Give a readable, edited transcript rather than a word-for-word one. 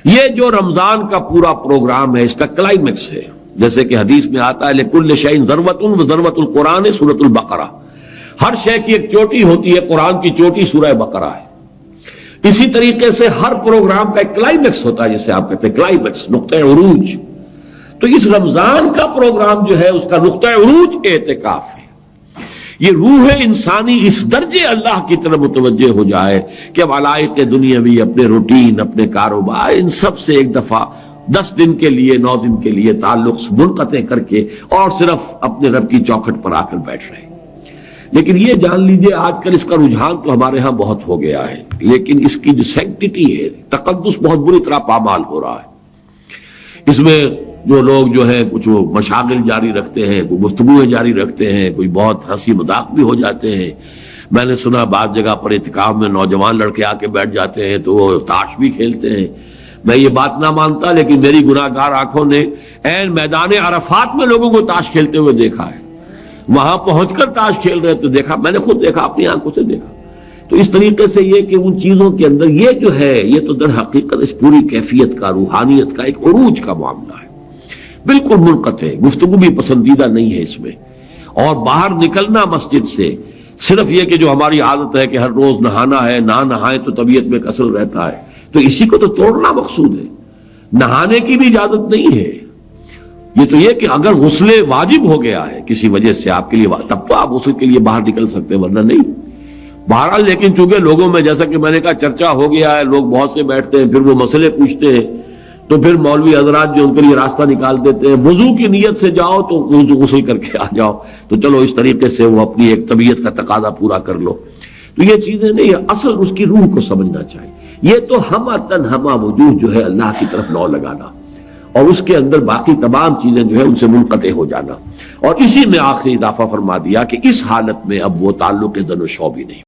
یہ جو رمضان کا پورا پروگرام ہے اس کا کلائمیکس ہے، جیسے کہ حدیث میں آتا ہے لِكُلِّ شَيْءٍ ذَرْوَةٌ وَذَرْوَةُ الْقُرْآنِ سورۃ البقرہ، ہر شے کی ایک چوٹی ہوتی ہے، قرآن کی چوٹی سورہ بقرہ ہے۔ اسی طریقے سے ہر پروگرام کا ایک کلائمیکس ہوتا ہے، جسے آپ کہتے ہیں کلائمیکس، نقطہ عروج۔ تو اس رمضان کا پروگرام جو ہے اس کا نقطہ عروج اعتکاف ہے۔ یہ روح انسانی اس درجے اللہ کی طرف متوجہ ہو جائے کہ اب علائق دنیاوی، اپنے روٹین، اپنے کاروبار، ان سب سے ایک دفعہ 10 دن کے لیے، 9 دن کے لیے تعلق منقطع کر کے اور صرف اپنے رب کی چوکھٹ پر آ کر بیٹھ رہے ہیں۔ لیکن یہ جان لیجئے آج کل اس کا رجحان تو ہمارے ہاں بہت ہو گیا ہے، لیکن اس کی جو سینکٹیٹی ہے، تقدس، بہت بری طرح پامال ہو رہا ہے۔ اس میں جو لوگ جو ہیں کچھ وہ مشاغل جاری رکھتے ہیں، کوئی گفتگویں جاری رکھتے ہیں، کوئی بہت ہنسی مذاق بھی ہو جاتے ہیں۔ میں نے سنا بعض جگہ پر اعتکاف میں نوجوان لڑکے آ کے بیٹھ جاتے ہیں تو وہ تاش بھی کھیلتے ہیں۔ میں یہ بات نہ مانتا، لیکن میری گناہ گار آنکھوں نے عین میدان عرفات میں لوگوں کو تاش کھیلتے ہوئے دیکھا ہے۔ وہاں پہنچ کر تاش کھیل رہے تو دیکھا، میں نے خود دیکھا، اپنی آنکھوں سے دیکھا۔ تو اس طریقے سے یہ کہ ان چیزوں کے اندر یہ جو ہے، یہ تو در حقیقت اس پوری کیفیت کا، روحانیت کا ایک عروج کا معاملہ ہے، بالکل منقطع ہے، گفتگو بھی پسندیدہ نہیں ہے اس میں۔ اور باہر نکلنا مسجد سے صرف یہ کہ جو ہماری عادت ہے کہ ہر روز نہانا ہے، نہ نہائے تو طبیعت میں کسل رہتا ہے، تو اسی کو تو توڑنا مقصود ہے۔ نہانے کی بھی اجازت نہیں ہے، یہ تو یہ کہ اگر غسل واجب ہو گیا ہے کسی وجہ سے آپ کے لیے، تب تو آپ غسل کے لیے باہر نکل سکتے ہیں، ورنہ نہیں۔ بہرحال لیکن چونکہ لوگوں میں، جیسا کہ میں نے کہا، چرچا ہو گیا ہے، لوگ بہت سے بیٹھتے ہیں، پھر وہ مسئلے پوچھتے ہیں، تو پھر مولوی حضرات جو ان کے لیے راستہ نکال دیتے ہیں، وضو کی نیت سے جاؤ تو غسل کر کے آ جاؤ، تو چلو اس طریقے سے وہ اپنی ایک طبیعت کا تقاضا پورا کر لو۔ تو یہ چیزیں نہیں، اصل اس کی روح کو سمجھنا چاہیے۔ یہ تو ہمہ تنہمہ وجوہ جو ہے اللہ کی طرف نو لگانا، اور اس کے اندر باقی تمام چیزیں جو ہے ان سے منقطع ہو جانا، اور اسی میں آخری اضافہ فرما دیا کہ اس حالت میں اب وہ تعلق زن و شو بھی نہیں۔